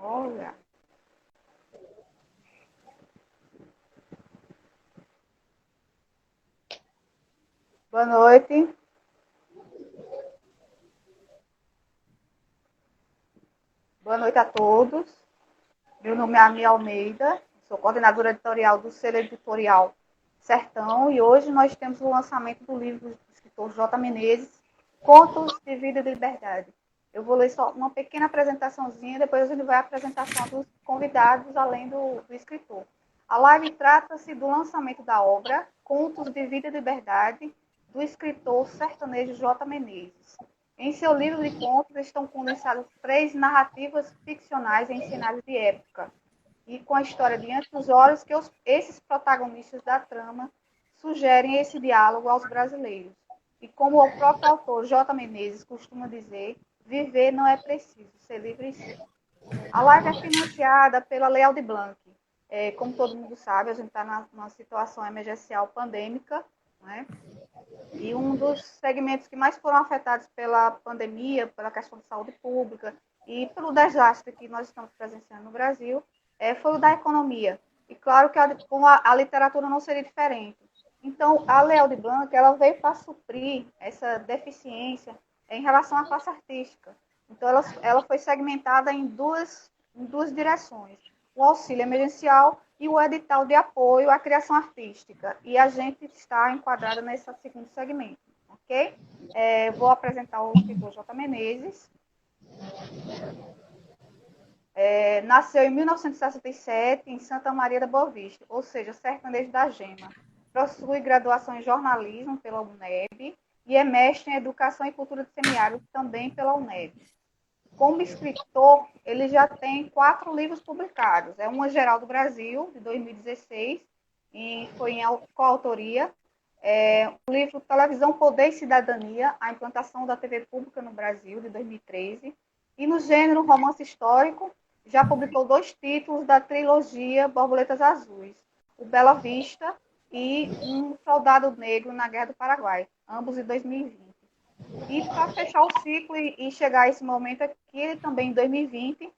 Olha. Boa noite. Boa noite a todos. Meu nome é Ami Almeida, sou coordenadora editorial do Selo Editorial Sertão e hoje nós temos o lançamento do livro do escritor J. Menezes, Contos de Vida e de Liberdade. Eu vou ler só uma pequena apresentaçãozinha, depois a gente vai à apresentação dos convidados, além do escritor. A live trata-se do lançamento da obra Contos de Vida e Liberdade, do escritor sertanejo J. Menezes. Em seu livro de contos estão condensadas 3 narrativas ficcionais em cenários de época, e com a história diante dos olhos que esses protagonistas da trama sugerem esse diálogo aos brasileiros. E como o próprio autor J. Menezes costuma dizer, viver não é preciso, ser livre sim. A live é financiada pela Lei Aldir Blanc. Como todo mundo sabe, a gente está numa situação emergencial pandêmica, né? E um dos segmentos que mais foram afetados pela pandemia, pela questão de saúde pública e pelo desastre que nós estamos presenciando no Brasil, foi o da economia. E claro que a literatura não seria diferente. Então, a Lei Aldir Blanc, ela veio para suprir essa deficiência em relação à classe artística. Então, ela foi segmentada em duas direções. O auxílio emergencial e o edital de apoio à criação artística. E a gente está enquadrada nesse segundo segmento, ok? Vou apresentar o escritor J. Menezes. Nasceu em 1967 em Santa Maria da Boa Vista, ou seja, sertanejo da Gema. Possui graduação em jornalismo pela UNEB e é mestre em educação e cultura de semiárido também pela UNEB. Como escritor, ele já tem 4 livros publicados. Uma Geral do Brasil, de 2016, e foi em coautoria. O livro Televisão, Poder e Cidadania, a implantação da TV pública no Brasil, de 2013. E no gênero romance histórico, já publicou 2 títulos da trilogia Borboletas Azuis, O Bela Vista e Um Soldado Negro na Guerra do Paraguai, ambos em 2020. E para fechar o ciclo e chegar a esse momento aqui, ele também em 2020,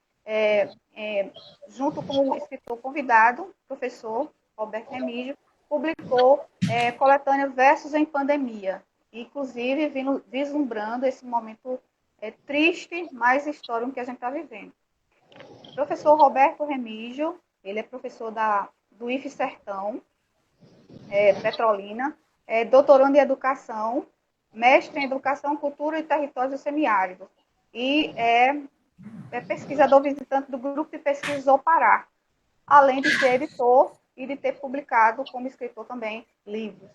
junto com o escritor convidado, professor Roberto Remígio, publicou coletânea Versos em Pandemia, inclusive vislumbrando esse momento triste, mas histórico que a gente está vivendo. O professor Roberto Remígio, ele é professor do IFE Sertão, Petrolina, doutorando em Educação, mestre em Educação, Cultura e Territórios do Semiárido. E é pesquisador visitante do Grupo de Pesquisa Zopará, além de ser editor e de ter publicado como escritor também livros.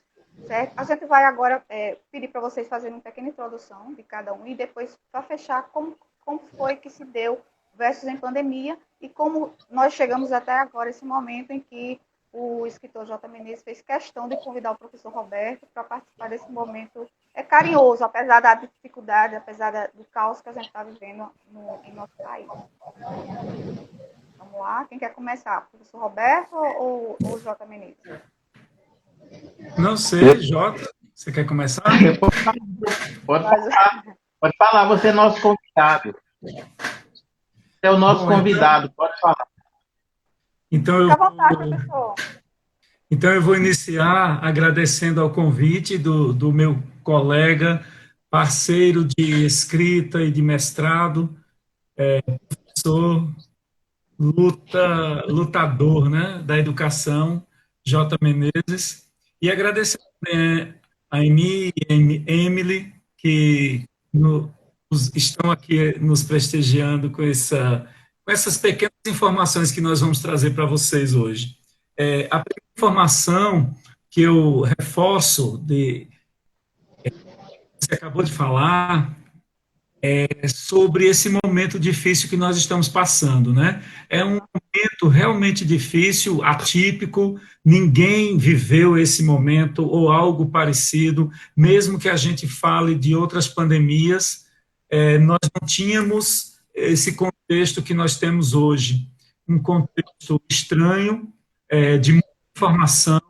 Certo? A gente vai agora pedir para vocês fazerem uma pequena introdução de cada um e depois, para fechar, como foi que se deu Versos em Pandemia e como nós chegamos até agora, esse momento em que o escritor J. Menezes fez questão de convidar o professor Roberto para participar desse momento carinhoso, apesar da dificuldade, apesar do caos que a gente está vivendo em nosso país. Vamos lá, quem quer começar? O professor Roberto ou o J. Menezes? Não sei, Jota, você quer começar? Pode falar, você é nosso convidado. Você é o nosso convidado, pode falar. Então Fica à vontade, professor. Então eu vou iniciar agradecendo ao convite do meu colega, parceiro de escrita e de mestrado, professor lutador, né, da educação, J. Menezes, e agradecer a Emi e a Emily, que estão aqui nos prestigiando com essas pequenas informações que nós vamos trazer para vocês hoje. A primeira informação que eu reforço, você acabou de falar, sobre esse momento difícil que nós estamos passando, né? É um momento realmente difícil, atípico, ninguém viveu esse momento ou algo parecido, mesmo que a gente fale de outras pandemias, nós não tínhamos esse contexto que nós temos hoje, um contexto estranho, de muita informação,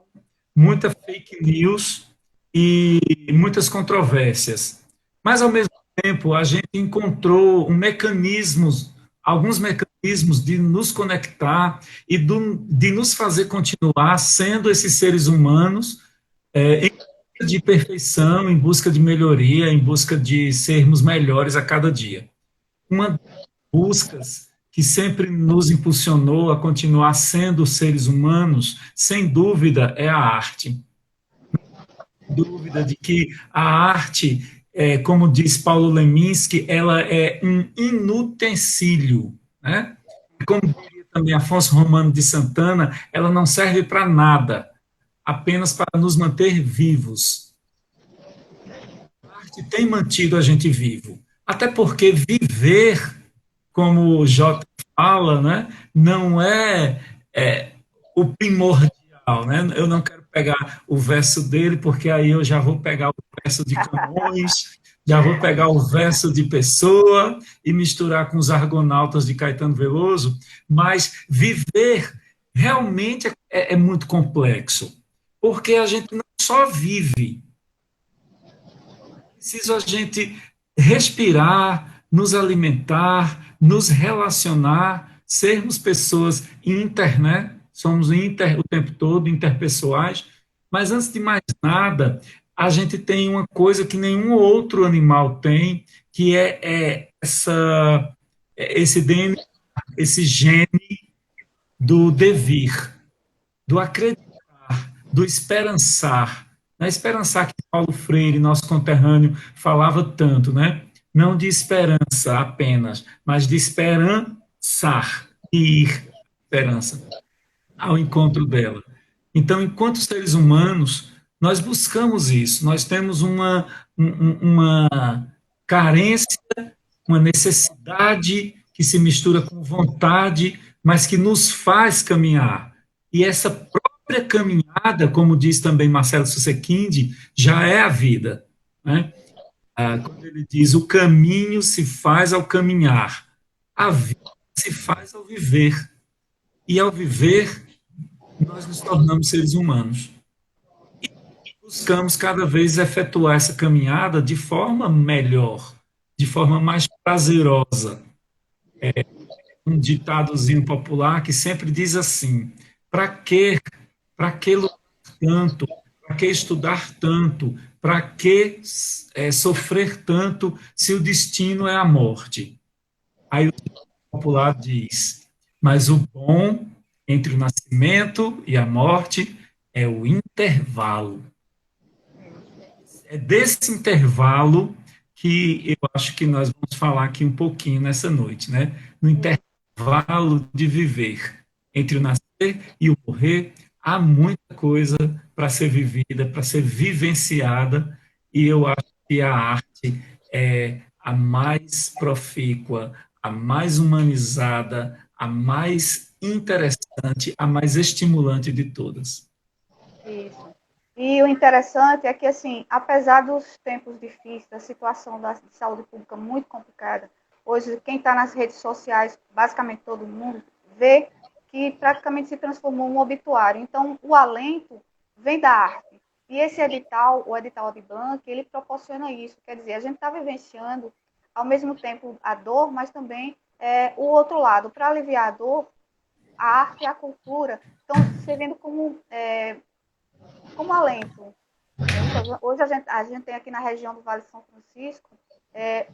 muita fake news e muitas controvérsias. Mas, ao mesmo tempo, a gente encontrou alguns mecanismos mecanismos de nos conectar e de nos fazer continuar sendo esses seres humanos em busca de perfeição, em busca de melhoria, em busca de sermos melhores a cada dia. Uma das buscas que sempre nos impulsionou a continuar sendo seres humanos, sem dúvida, é a arte. Dúvida de que a arte, como diz Paulo Leminski, ela é um inutensílio, né? Como diria também Afonso Romano de Santana, ela não serve para nada, apenas para nos manter vivos. A arte tem mantido a gente vivo, até porque viver, como o Jota fala, né, não é o primordial, né? Eu não quero pegar o verso dele, porque aí eu já vou pegar o verso de Camões, já vou pegar o verso de Pessoa e misturar com os Argonautas de Caetano Veloso, mas viver realmente é muito complexo, porque a gente não só vive, preciso a gente respirar, nos alimentar, nos relacionar, sermos pessoas inter, né? Somos inter o tempo todo, interpessoais, mas antes de mais nada, a gente tem uma coisa que nenhum outro animal tem, que esse DNA, esse gene do devir, do acreditar, do esperançar. Na esperançar que Paulo Freire, nosso conterrâneo, falava tanto, né? Não de esperança apenas, mas de esperançar, e ir, esperança, ao encontro dela. Então, enquanto seres humanos, nós buscamos isso, nós temos uma carência, uma necessidade que se mistura com vontade, mas que nos faz caminhar. E essa própria caminhada, como diz também Marcelo Susequinde, já é a vida, né? Quando ele diz, o caminho se faz ao caminhar, a vida se faz ao viver. E ao viver, nós nos tornamos seres humanos. E buscamos cada vez efetuar essa caminhada de forma melhor, de forma mais prazerosa. Um ditadozinho popular que sempre diz assim: para que lutar tanto? Para que estudar tanto? Para que sofrer tanto se o destino é a morte? Aí o popular diz: mas o bom entre o nascimento e a morte é o intervalo. É desse intervalo que eu acho que nós vamos falar aqui um pouquinho nessa noite, né? No intervalo de viver. Entre o nascer e o morrer, há muita coisa para ser vivida, para ser vivenciada, e eu acho que a arte é a mais profícua, a mais humanizada, a mais interessante, a mais estimulante de todas. Isso. E o interessante é que, assim, apesar dos tempos difíceis, da situação de saúde pública muito complicada, hoje quem está nas redes sociais, basicamente todo mundo, vê que praticamente se transformou em um obituário. Então, o alento vem da arte. E esse edital, o edital Aldir ele proporciona isso. Quer dizer, a gente está vivenciando, ao mesmo tempo, a dor, mas também o outro lado. Para aliviar a dor, a arte e a cultura estão servindo como alento. Hoje a gente tem aqui na região do Vale de São Francisco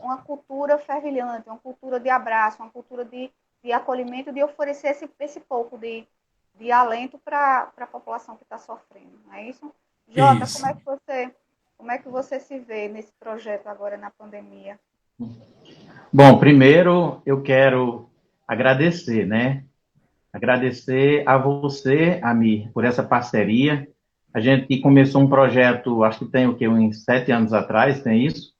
uma cultura fervilhante, uma cultura de abraço, uma cultura de acolhimento, de oferecer esse pouco de alento para a população que está sofrendo. Não é isso? Jota, Isso. Como é que você se vê nesse projeto agora na pandemia? Bom, primeiro eu quero agradecer, né? Agradecer a você, Amir, por essa parceria. A gente começou um projeto, acho que tem o quê? Uns 7 anos atrás, tem isso?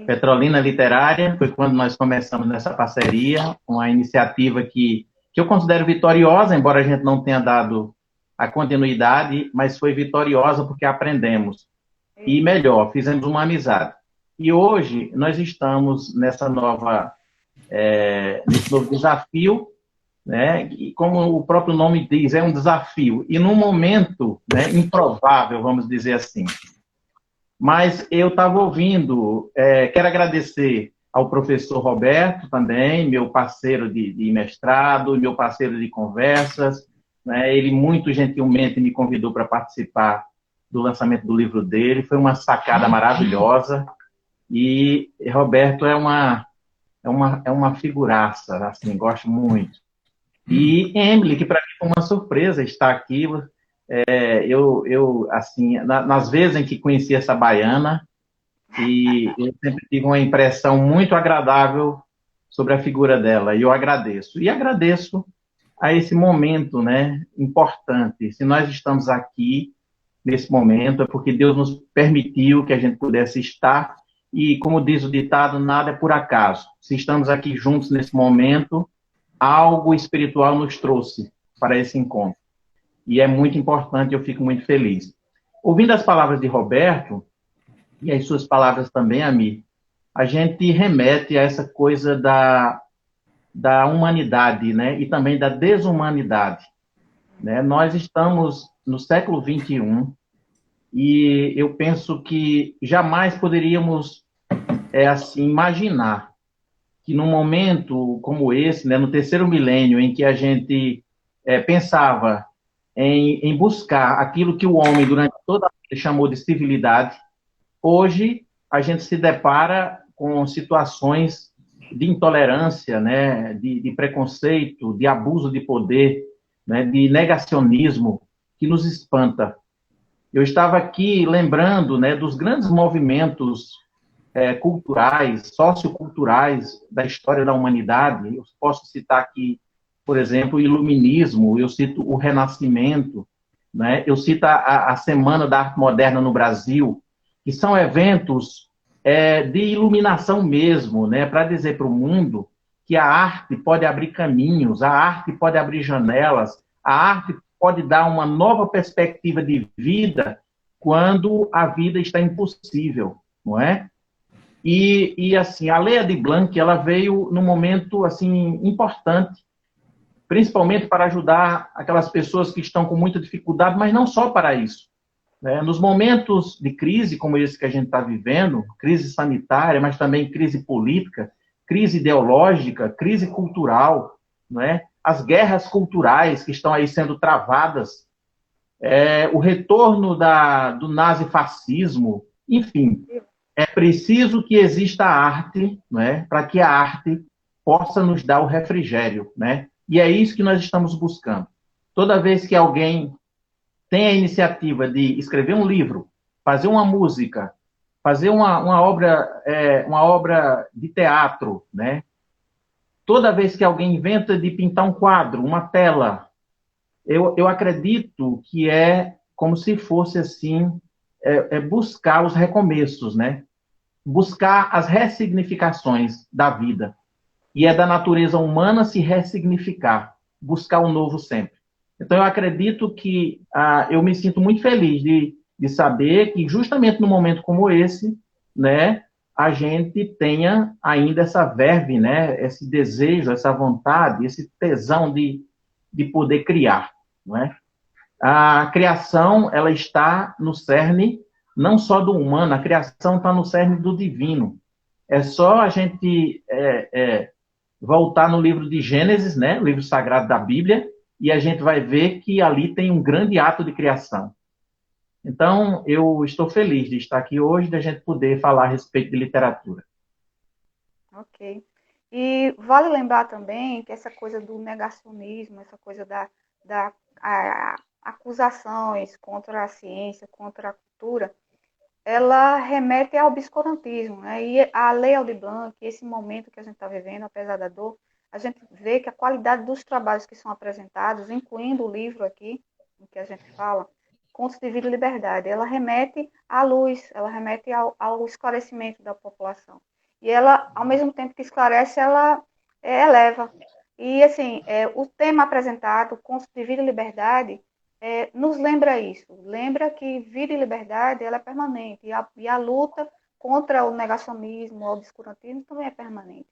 Petrolina Literária, foi quando nós começamos nessa parceria, uma iniciativa que eu considero vitoriosa, embora a gente não tenha dado a continuidade, mas foi vitoriosa porque aprendemos. E melhor, fizemos uma amizade. E hoje nós estamos nesse novo desafio, né? E como o próprio nome diz, é um desafio. E num momento, né, improvável, vamos dizer assim. Mas eu estava ouvindo, quero agradecer ao professor Roberto também, meu parceiro de mestrado, meu parceiro de conversas, né? Ele muito gentilmente me convidou para participar do lançamento do livro dele, foi uma sacada maravilhosa, e Roberto é uma figuraça, assim, gosto muito. E Emily, que para mim foi uma surpresa estar aqui, assim, nas vezes em que conheci essa baiana, e eu sempre tive uma impressão muito agradável sobre a figura dela, e eu agradeço. E agradeço a esse momento, né, importante. Se nós estamos aqui nesse momento, é porque Deus nos permitiu que a gente pudesse estar, e como diz o ditado, nada é por acaso. Se estamos aqui juntos nesse momento, algo espiritual nos trouxe para esse encontro. E é muito importante, eu fico muito feliz. Ouvindo as palavras de Roberto, e as suas palavras também, Ami, a gente remete a essa coisa da humanidade, né? E também da desumanidade, né? Nós estamos no século XXI e eu penso que jamais poderíamos, assim, imaginar que num momento como esse, né, no terceiro milênio, em que a gente pensava em buscar aquilo que o homem, durante toda a vida, chamou de civilidade, hoje a gente se depara com situações de intolerância, né, de preconceito, de abuso de poder, né, de negacionismo, que nos espanta. Eu estava aqui lembrando, né, dos grandes movimentos culturais, socioculturais da história da humanidade. Eu posso citar aqui, por exemplo, o Iluminismo, eu cito o Renascimento, né? Eu cito a Semana da Arte Moderna no Brasil, que são eventos de iluminação mesmo, né? Para dizer para o mundo que a arte pode abrir caminhos, a arte pode abrir janelas, a arte pode dar uma nova perspectiva de vida quando a vida está impossível, não é? E assim, a Lei Aldir Blanc, ela veio num momento assim importante, principalmente para ajudar aquelas pessoas que estão com muita dificuldade, mas não só para isso, né? Nos momentos de crise como esse que a gente está vivendo, crise sanitária, mas também crise política, crise ideológica, crise cultural, né? As guerras culturais que estão aí sendo travadas, o retorno do nazifascismo, enfim, é preciso que exista arte, né, para que a arte possa nos dar o refrigério, né? E é isso que nós estamos buscando. Toda vez que alguém tem a iniciativa de escrever um livro, fazer uma música, fazer uma obra de teatro, né? Toda vez que alguém inventa de pintar um quadro, uma tela, eu acredito que é como se fosse assim, buscar os recomeços, né? Buscar as ressignificações da vida. E é da natureza humana se ressignificar, buscar o novo sempre. Então, eu acredito que eu me sinto muito feliz de saber que, justamente num momento como esse, né, a gente tenha ainda essa verve, né, esse desejo, essa vontade, esse tesão de poder criar. Não é? A criação, ela está no cerne não só do humano, a criação está no cerne do divino. É só a gente voltar no livro de Gênesis, né, o livro sagrado da Bíblia, e a gente vai ver que ali tem um grande ato de criação. Então, eu estou feliz de estar aqui hoje, de a gente poder falar a respeito de literatura. Ok. E vale lembrar também que essa coisa do negacionismo, essa coisa da acusações contra a ciência, contra a cultura, ela remete ao obscurantismo, né? E a Lei Aldir Blanc, esse momento que a gente está vivendo, apesar da dor, a gente vê que a qualidade dos trabalhos que são apresentados, incluindo o livro aqui, em que a gente fala, Contos de Vida e Liberdade, ela remete à luz, ela remete ao esclarecimento da população. E ela, ao mesmo tempo que esclarece, ela eleva. E, assim, o tema apresentado, Contos de Vida e Liberdade, nos lembra isso. Lembra que vida e liberdade ela é permanente. E a luta contra o negacionismo, o obscurantismo, também é permanente.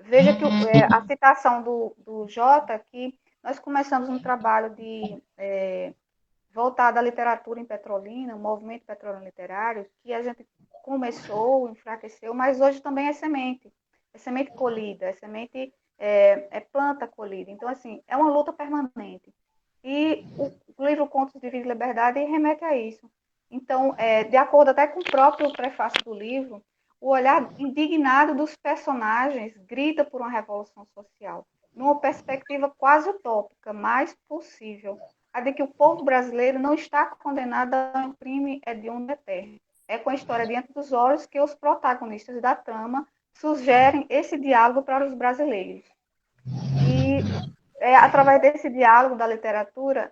Veja que a citação do Jota, que nós começamos um trabalho voltado à literatura em Petrolina, o movimento Petrolina Literário, que a gente começou, enfraqueceu, mas hoje também é semente. é semente colhida, é planta colhida. Então, assim, é uma luta permanente. E o livro Contos de Vida e Liberdade remete a isso. Então, de acordo até com o próprio prefácio do livro, o olhar indignado dos personagens grita por uma revolução social, numa perspectiva quase utópica, mas possível, a de que o povo brasileiro não está condenado a um crime hediondo eterno. É com a história diante dos olhos que os protagonistas da trama sugerem esse diálogo para os brasileiros. E através desse diálogo da literatura,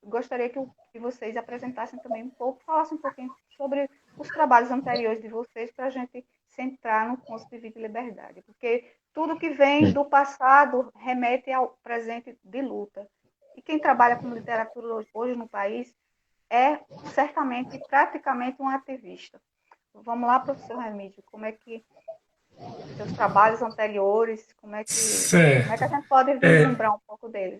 gostaria que vocês apresentassem também um pouco, falassem um pouquinho sobre os trabalhos anteriores de vocês, para a gente centrar no Contos de Vida e Liberdade, porque tudo que vem do passado remete ao presente de luta. E quem trabalha com literatura hoje no país é certamente, praticamente um ativista. Vamos lá, professor Remídio, como é que seus trabalhos anteriores, como é que a gente pode vislumbrar um pouco deles?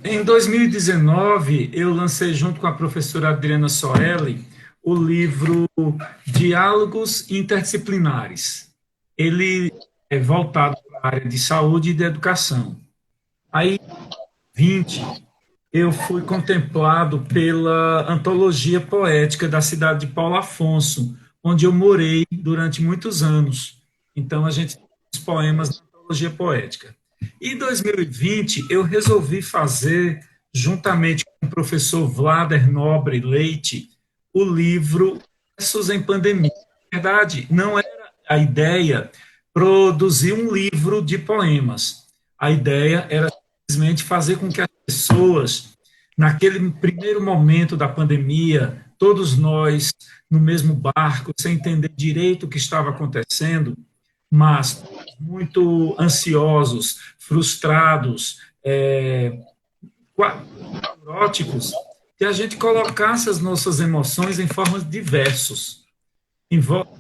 Em 2019, eu lancei junto com a professora Adriana Soeli o livro Diálogos Interdisciplinares. Ele é voltado para a área de saúde e de educação. Aí, em 2020, eu fui contemplado pela antologia poética da cidade de Paulo Afonso, onde eu morei durante muitos anos. Então, a gente tem os poemas da antologia poética. Em 2020, eu resolvi fazer, juntamente com o professor Vlader Nobre Leite, o livro Versos em Pandemia. Na verdade, não era a ideia produzir um livro de poemas. A ideia era simplesmente fazer com que as pessoas, naquele primeiro momento da pandemia, todos nós no mesmo barco, sem entender direito o que estava acontecendo, mas muito ansiosos, frustrados, neuróticos, que a gente colocasse as nossas emoções em formas de versos, em volta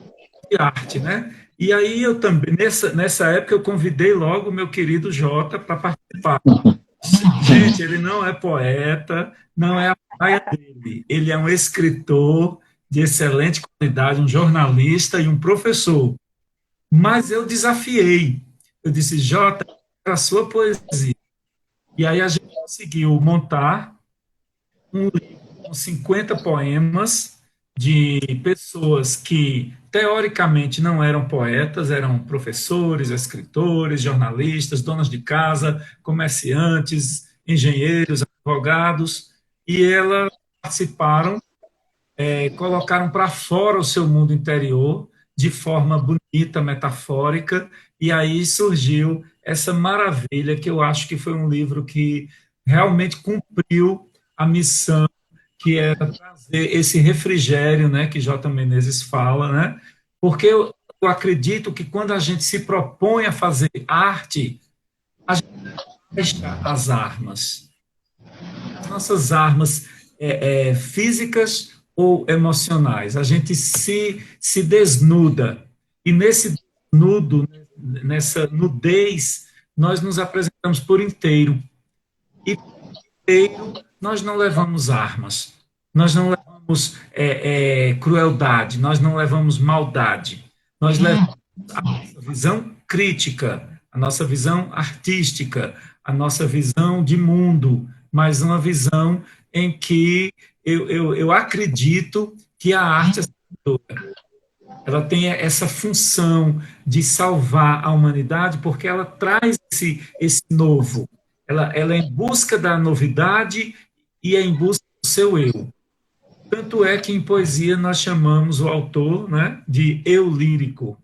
de arte, né? E aí eu também, nessa época, eu convidei logo o meu querido Jota para participar. Gente, ele não é poeta, não é a praia dele. Ele é um escritor de excelente qualidade, um jornalista e um professor. Mas eu desafiei. Eu disse, Jota, a sua poesia. E aí a gente conseguiu montar um livro com 50 poemas de pessoas que, teoricamente, não eram poetas, eram professores, escritores, jornalistas, donas de casa, comerciantes, engenheiros, advogados, e elas participaram, colocaram para fora o seu mundo interior de forma bonita, metafórica, e aí surgiu essa maravilha que eu acho que foi um livro que realmente cumpriu a missão, que era trazer esse refrigério, né, que J. Menezes fala, né, porque eu acredito que quando a gente se propõe a fazer arte, a gente deixa as armas, as nossas armas físicas ou emocionais, a gente se desnuda, e nesse desnudo, nessa nudez, nós nos apresentamos por inteiro, e por inteiro nós não levamos armas, nós não levamos crueldade, nós não levamos maldade, nós levamos a nossa visão crítica, a nossa visão artística, a nossa visão de mundo, mas uma visão em que eu acredito que a arte ela tem essa função de salvar a humanidade, porque ela traz esse novo, ela é em busca da novidade e é em busca do seu eu. Tanto é que em poesia nós chamamos o autor, né, de eu lírico.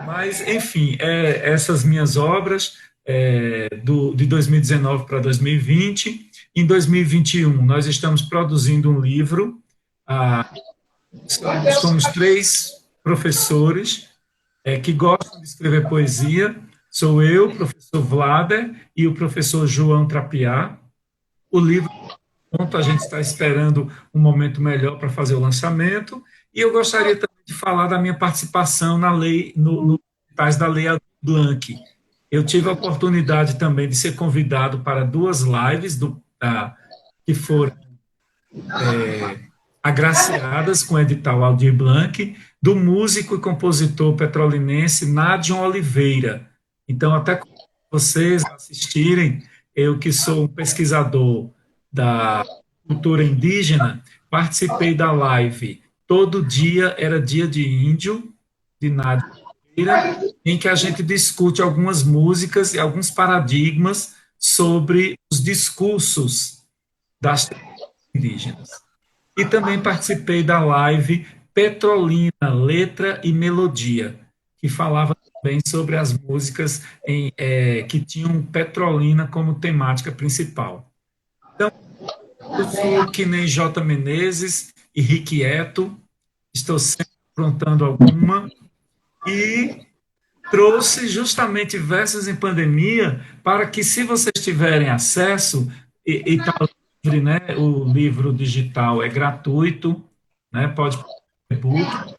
Mas, enfim, essas minhas obras, de 2019 para 2020. Em 2021, nós estamos produzindo um livro. Somos 3 professores que gostam de escrever poesia. Sou eu, o professor Vlader e o professor João Trapiá. O livro, a gente está esperando um momento melhor para fazer o lançamento. E eu gostaria também de falar da minha participação na lei, no da Lei Aldir Blanc. Eu tive a oportunidade também de ser convidado para 2 lives que foram agraciadas com o edital Aldir Blanc, do músico e compositor petrolinense Nádion Oliveira. Então, até quando vocês assistirem, eu que sou um pesquisador da cultura indígena, participei da live Todo Dia Era Dia de Índio, de Nádion Oliveira, em que a gente discute algumas músicas e alguns paradigmas sobre os discursos das indígenas. E também participei da live Petrolina, Letra e Melodia, que falava também sobre as músicas que tinham Petrolina como temática principal. Então, eu sou que nem J. Menezes e Riquieto, estou sempre aprontando alguma, e trouxe justamente Versos em Pandemia para que, se vocês tiverem acesso, e está livre, né, o livro digital é gratuito, né, pode e-book,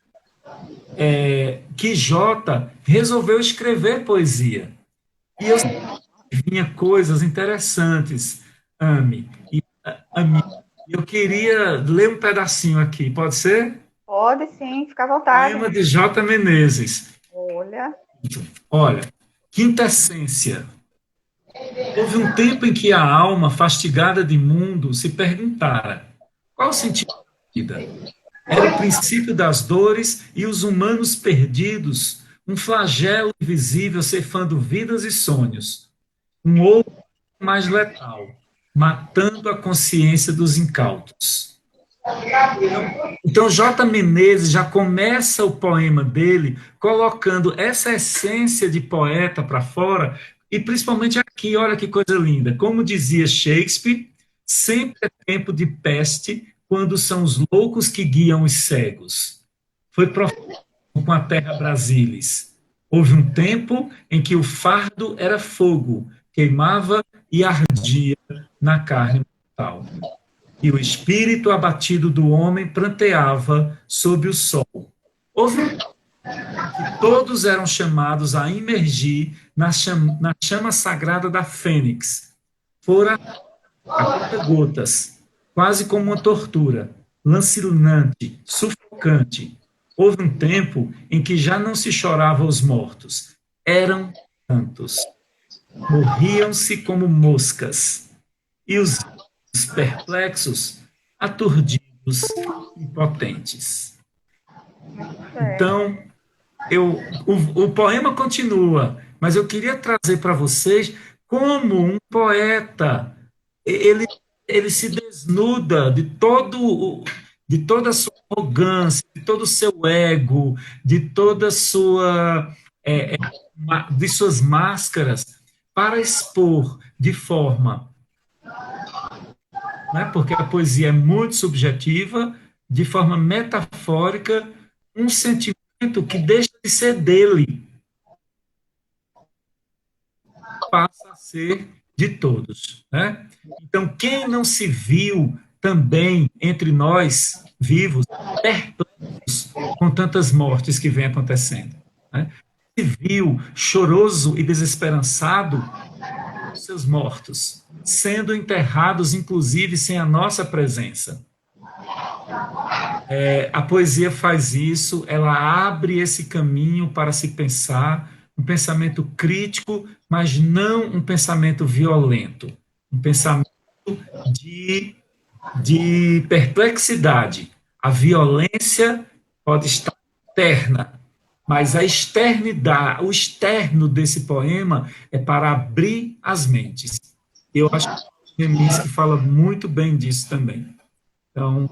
que Jota resolveu escrever poesia. E eu vinha coisas interessantes, Ami, e Ami, eu queria ler um pedacinho aqui, pode ser? Pode sim, fica à vontade. Poema de J. Menezes. Olha. Olha, quintessência. Houve um tempo em que a alma, fastigada de mundo, se perguntara: qual o sentido da vida? Era o princípio das dores e os humanos perdidos, um flagelo invisível ceifando vidas e sonhos. Um outro mais letal, matando a consciência dos incautos. Então, J. Menezes já começa o poema dele colocando essa essência de poeta para fora, e principalmente aqui, olha que coisa linda. Como dizia Shakespeare, sempre é tempo de peste quando são os loucos que guiam os cegos. Foi profético com a terra Brasilis. Houve um tempo em que o fardo era fogo, queimava e ardia na carne mortal. E o espírito abatido do homem pranteava sob o sol. Houve um tempo que todos eram chamados a imergir na chama sagrada da fênix. Fora a gotas, quase como uma tortura, lancinante, sufocante. Houve um tempo em que já não se chorava os mortos. Eram tantos. Morriam-se como moscas. E os perplexos, aturdidos, impotentes. Então, o poema continua, mas eu queria trazer para vocês como um poeta, ele, ele se desnuda de toda a sua arrogância, de todo o seu ego, de toda a sua, de suas máscaras, para expor de forma, né, porque a poesia é muito subjetiva, de forma metafórica, um sentimento que deixa de ser dele, passa a ser de todos, né? Então, quem não se viu também entre nós, vivos, perplexos com tantas mortes que vem acontecendo, né? Se viu choroso e desesperançado com seus mortos, sendo enterrados, inclusive, sem a nossa presença. A poesia faz isso, ela abre esse caminho para se pensar, um pensamento crítico, mas não um pensamento violento, um pensamento de perplexidade. A violência pode estar externa, mas a externidade, o externo desse poema é para abrir as mentes. Eu acho que o Leminski fala muito bem disso também. Então,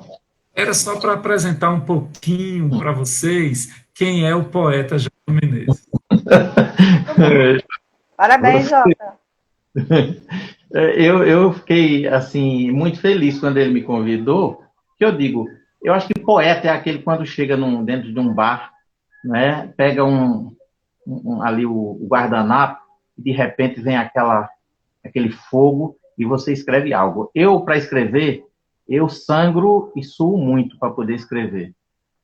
era só para apresentar um pouquinho para vocês quem é o poeta J. Menezes. Parabéns, Jota. Eu fiquei, assim, muito feliz quando ele me convidou, que eu digo, eu acho que poeta é aquele quando chega dentro de um bar, né, pega ali o guardanapo, e de repente vem aquele fogo e você escreve algo. Para escrever, eu sangro e suo muito para poder escrever.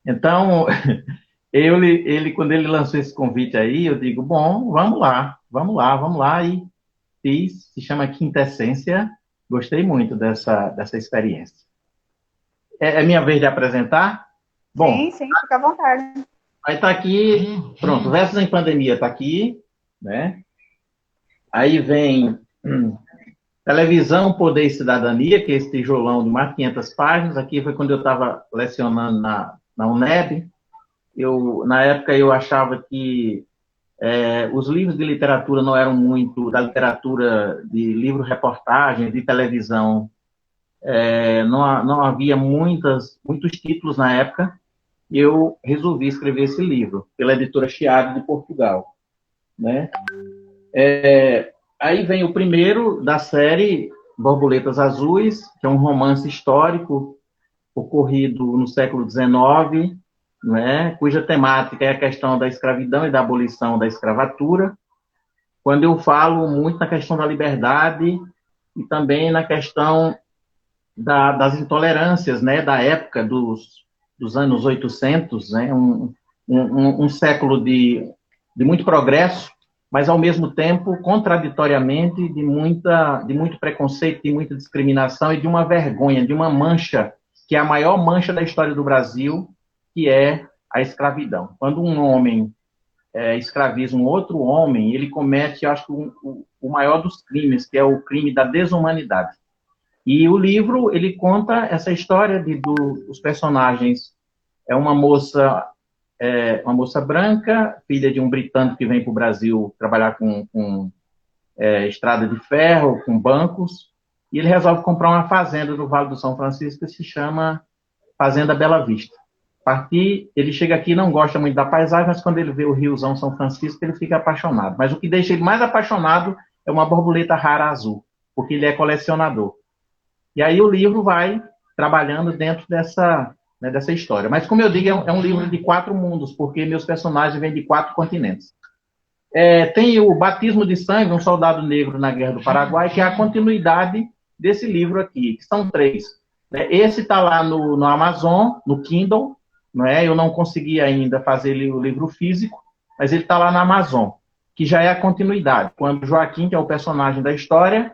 Então, quando ele lançou esse convite aí, eu digo, bom, vamos lá, e fiz, se chama Quintessência, gostei muito dessa experiência. É minha vez de apresentar? Bom, Sim, fica à vontade. aí tá aqui, pronto, Versos em Pandemia tá aqui, né? Aí vem Televisão, Poder e Cidadania, que é esse tijolão de mais de 500 páginas. Aqui foi quando eu estava lecionando na UNEB. Na época, eu achava que os livros de literatura não eram muito da literatura de livro-reportagem, de televisão. Não havia muitos títulos na época. E eu resolvi escrever esse livro, pela editora Chiado, de Portugal, né? Aí vem o primeiro da série Borboletas Azuis, que é um romance histórico ocorrido no século XIX, né, cuja temática é a questão da escravidão e da abolição da escravatura, quando eu falo muito na questão da liberdade e também na questão das intolerâncias, né, da época dos anos 800, né, um século de muito progresso, mas, ao mesmo tempo, contraditoriamente, de muito preconceito, de muita discriminação e de uma vergonha, de uma mancha, que é a maior mancha da história do Brasil, que é a escravidão. Quando um homem escraviza um outro homem, ele comete, eu acho, o maior dos crimes, que é o crime da desumanidade. E o livro, ele conta essa história dos personagens. É uma moça branca, filha de um britânico que vem para o Brasil trabalhar com estrada de ferro, com bancos, e ele resolve comprar uma fazenda no Vale do São Francisco que se chama Fazenda Bela Vista. Partir, ele chega aqui e não gosta muito da paisagem, mas quando ele vê o riozão São Francisco, ele fica apaixonado. Mas o que deixa ele mais apaixonado é uma borboleta rara azul, porque ele é colecionador. E aí o livro vai trabalhando dentro dessa história. Mas, como eu digo, é um livro de 4 mundos, porque meus personagens vêm de 4 continentes. Tem o Batismo de Sangue, um soldado negro na Guerra do Paraguai, que é a continuidade desse livro aqui, que são 3. Esse está lá no Amazon, no Kindle, não é? Eu não consegui ainda fazer o livro físico, mas ele está lá na Amazon, que já é a continuidade. Quando Joaquim, que é o personagem da história,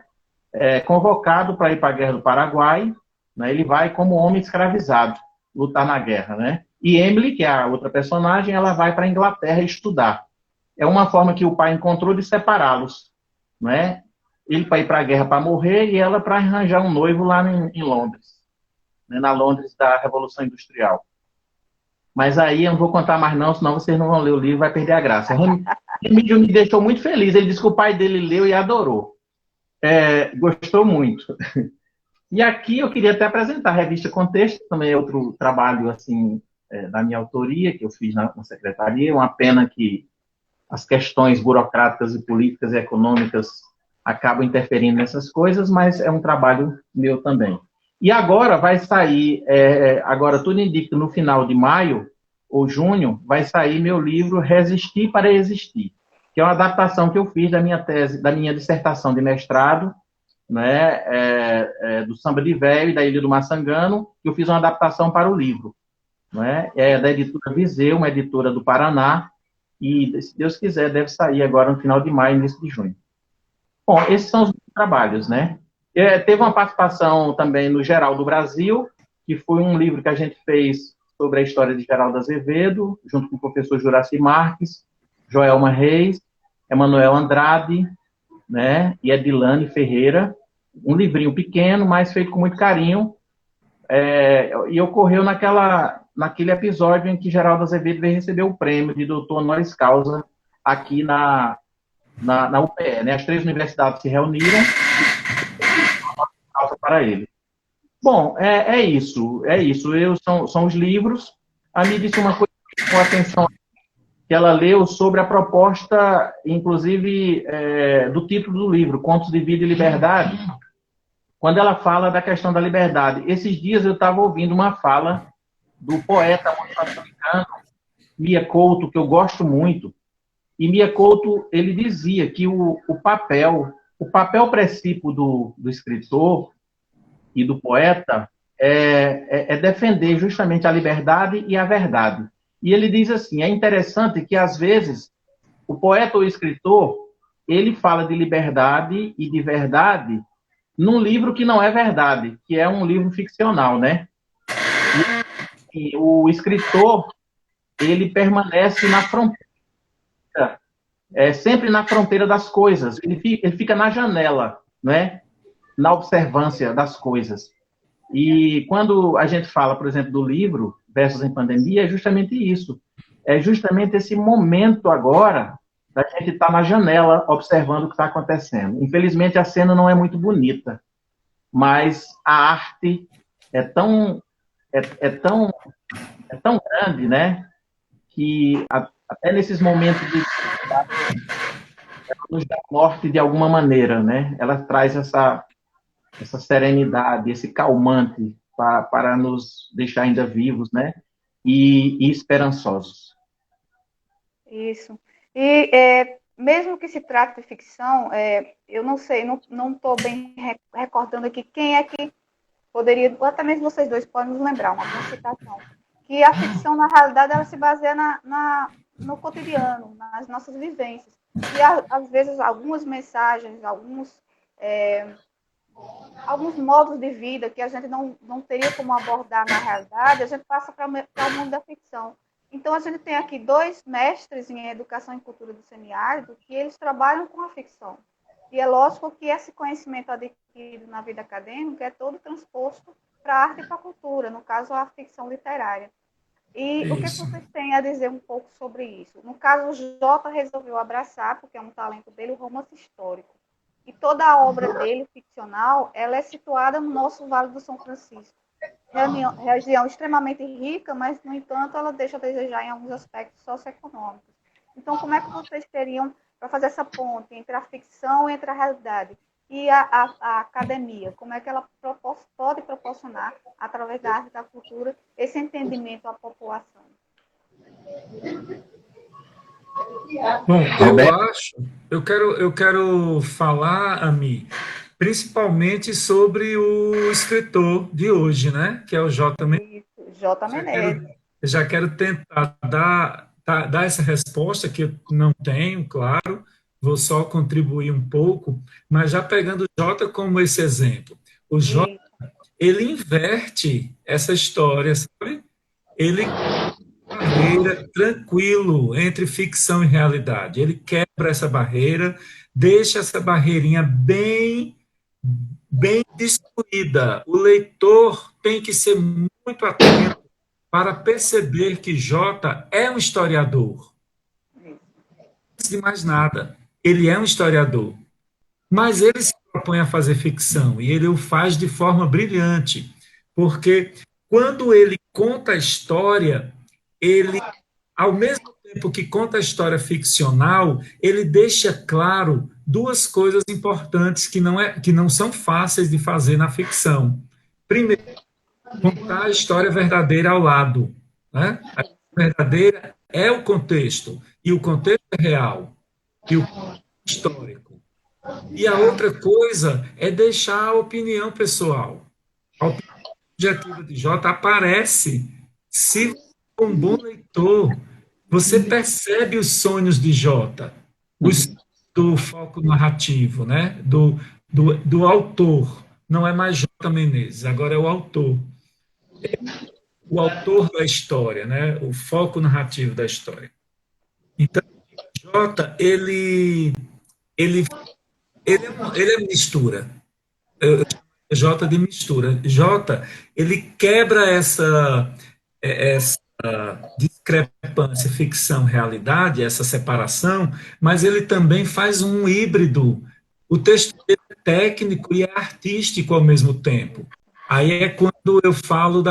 é convocado para ir para a Guerra do Paraguai, né? Ele vai como homem escravizado, lutar na guerra, né? E Emily, que é a outra personagem, ela vai para a Inglaterra estudar. É uma forma que o pai encontrou de separá-los, né? Ele para ir para a guerra para morrer e ela para arranjar um noivo lá em Londres, né? Na Londres da Revolução Industrial. Mas aí eu não vou contar mais não, senão vocês não vão ler o livro, vai perder a graça. Remídio me deixou muito feliz, ele disse que o pai dele leu e adorou. Gostou muito. E aqui eu queria até apresentar a revista Contexto, também é outro trabalho assim, da minha autoria, que eu fiz na secretaria. Uma pena que as questões burocráticas e políticas e econômicas acabam interferindo nessas coisas, mas é um trabalho meu também. E agora vai sair, agora tudo indica, no final de maio ou junho, vai sair meu livro Resistir para Existir, que é uma adaptação que eu fiz da minha tese, da minha dissertação de mestrado, né, do Samba de Véio e da Ilha do Maçangano, que eu fiz uma adaptação para o livro, né, da editora Viseu, uma editora do Paraná, e, se Deus quiser, deve sair agora no final de maio, início de junho. Bom, esses são os trabalhos, né? Teve uma participação também no Geral do Brasil, que foi um livro que a gente fez sobre a história de Geraldo Azevedo, junto com o professor Juraci Marques, Joelma Reis, Emanuel Andrade, né, e Edilane Ferreira. Um livrinho pequeno, mas feito com muito carinho, e ocorreu naquele episódio em que Geraldo Azevedo veio receber o prêmio de doutor honoris causa aqui na UPE, né? As 3 universidades se reuniram para ele. Bom, é isso. São os livros. A me disse uma coisa com atenção que ela leu sobre a proposta, inclusive, do título do livro, Contos de Vida e Liberdade, quando ela fala da questão da liberdade. Esses dias eu estava ouvindo uma fala do poeta moçambicano Mia Couto, que eu gosto muito, e Mia Couto, ele dizia que o papel precípio do escritor e do poeta é defender justamente a liberdade e a verdade. E ele diz assim, é interessante que, às vezes, o poeta ou o escritor, ele fala de liberdade e de verdade num livro que não é verdade, que é um livro ficcional, né? assim, o escritor, ele permanece na fronteira, sempre na fronteira das coisas. Ele fica na janela, né? Na observância das coisas. E quando a gente fala, por exemplo, do livro Versos em Pandemia, é justamente isso. É justamente esse momento agora da gente estar na janela observando o que está acontecendo. Infelizmente, a cena não é muito bonita, mas a arte é tão, é, é tão, é tão grande, né? Que até nesses momentos de ela nos dá norte de alguma maneira, né? Ela traz essa serenidade, esse calmante para nos deixar ainda vivos, né? E esperançosos. Isso. E mesmo que se trate de ficção, eu não sei, não estou bem recordando aqui quem é que poderia, ou até mesmo vocês dois podem nos lembrar, uma boa citação, que a ficção, na realidade, ela se baseia no cotidiano, nas nossas vivências. E, às vezes, algumas mensagens, alguns modos de vida que a gente não teria como abordar na realidade, a gente passa para o mundo da ficção. Então, a gente tem aqui dois mestres em Educação e Cultura do Semiárido que eles trabalham com a ficção. E é lógico que esse conhecimento adquirido na vida acadêmica é todo transposto para a arte e para a cultura, no caso, a ficção literária. E o que vocês têm a dizer um pouco sobre isso? No caso, o Jota resolveu abraçar, porque é um talento dele, o romance histórico. E toda a obra dele, ficcional, ela é situada no nosso Vale do São Francisco. Região extremamente rica, mas, no entanto, ela deixa a desejar em alguns aspectos socioeconômicos. Então, como é que vocês teriam para fazer essa ponte entre a ficção e entre a realidade? E a academia, como é que ela pode proporcionar, através da arte e da cultura, esse entendimento à população? Bom, eu quero falar, Ami, principalmente sobre o escritor de hoje, né? Que é o J. Menezes. J. Menezes. Já quero tentar dar essa resposta que eu não tenho, claro, vou só contribuir um pouco, mas já pegando o J como esse exemplo. O J, ele inverte essa história, sabe? Ele barreira tranquilo entre ficção e realidade. Ele quebra essa barreira, deixa essa barreirinha bem destruída. O leitor tem que ser muito atento para perceber que J é um historiador. Antes de mais nada, ele é um historiador. Mas ele se propõe a fazer ficção e ele o faz de forma brilhante, porque quando ele conta a história, ele, ao mesmo tempo que conta a história ficcional, ele deixa claro duas coisas importantes que não são fáceis de fazer na ficção. Primeiro, contar a história verdadeira ao lado, né? A história verdadeira é o contexto, e o contexto é real, e o contexto é histórico. E a outra coisa é deixar a opinião pessoal. A opinião subjetiva de J aparece se você é um bom leitor, você percebe os sonhos de J, os do foco narrativo, né? Do autor. Não é mais J. Menezes, agora é o autor da história, né? O foco narrativo da história. Então, J, ele é mistura. Eu chamo J de mistura. J, ele quebra essa discrepância ficção-realidade, essa separação, mas ele também faz um híbrido. O texto dele é técnico e é artístico ao mesmo tempo. Aí é quando eu falo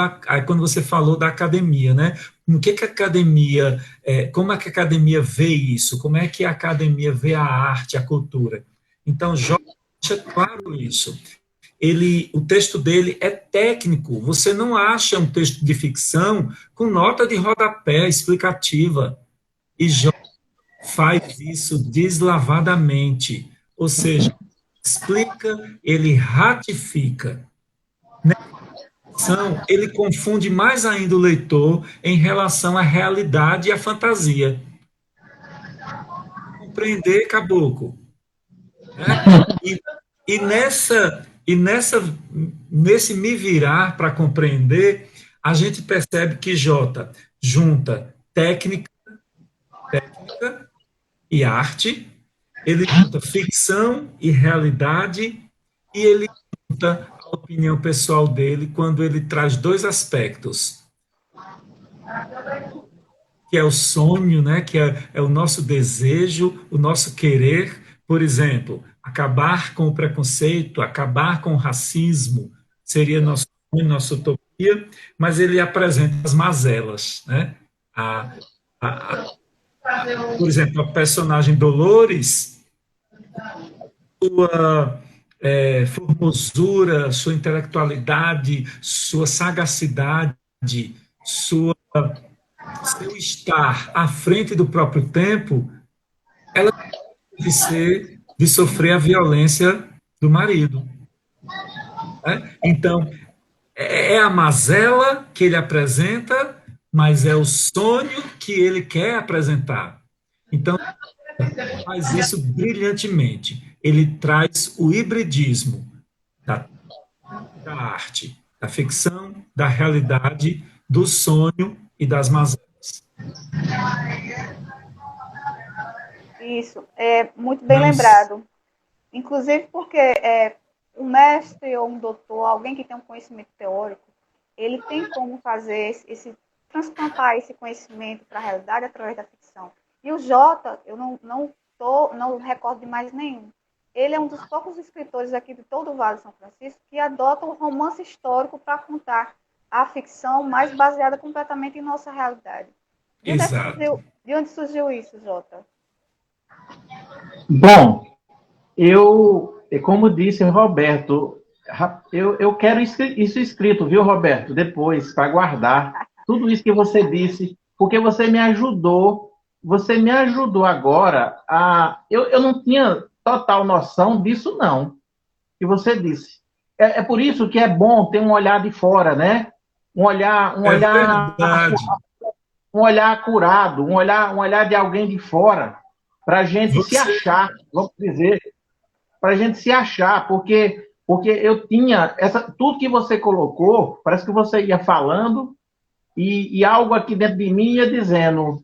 quando você falou da academia, né? O que a academia, como é que a academia vê isso? Como é que a academia vê a arte, a cultura? Então, Jorge deixa claro isso. O texto dele é técnico. Você não acha um texto de ficção com nota de rodapé explicativa. E Jorge faz isso deslavadamente. Ou seja, explica, ele ratifica. Ele confunde mais ainda o leitor em relação à realidade e à fantasia. Compreender, caboclo. Né? Nesse me virar para compreender, a gente percebe que Jota junta técnica e arte, ele junta ficção e realidade, e ele junta a opinião pessoal dele quando ele traz dois aspectos, que é o sonho, né, que é o nosso desejo, o nosso querer, por exemplo, acabar com o preconceito, acabar com o racismo, seria nosso sonho, nossa utopia, mas ele apresenta as mazelas, né? A, a, por exemplo, a personagem Dolores, sua formosura, sua intelectualidade, sua sagacidade, sua, seu estar à frente do próprio tempo, ela de sofrer a violência do marido. Né? Então, é a mazela que ele apresenta, mas é o sonho que ele quer apresentar. Então, faz isso brilhantemente. Ele traz o hibridismo da, da arte, da ficção, da realidade, do sonho e das mazelas. Isso, é muito bem lembrado. Inclusive porque um mestre ou um doutor, alguém que tem um conhecimento teórico, ele tem como fazer transplantar esse conhecimento para a realidade através da ficção. E o Jota, eu não recordo de mais nenhum. Ele é um dos poucos escritores aqui de todo o Vale de São Francisco que adota o romance histórico para contar a ficção mais baseada completamente em nossa realidade. De onde surgiu isso, Jota? Bom, como disse o Roberto, eu quero isso escrito, viu, Roberto? Depois, para guardar tudo isso que você disse, porque você me ajudou agora eu não tinha total noção disso, não, que você disse. É por isso que é bom ter um olhar de fora, né? Um olhar acurado, um olhar de alguém de fora, para a gente se achar, vamos dizer, para a gente se achar, porque eu tinha tudo que você colocou, parece que você ia falando e algo aqui dentro de mim ia dizendo,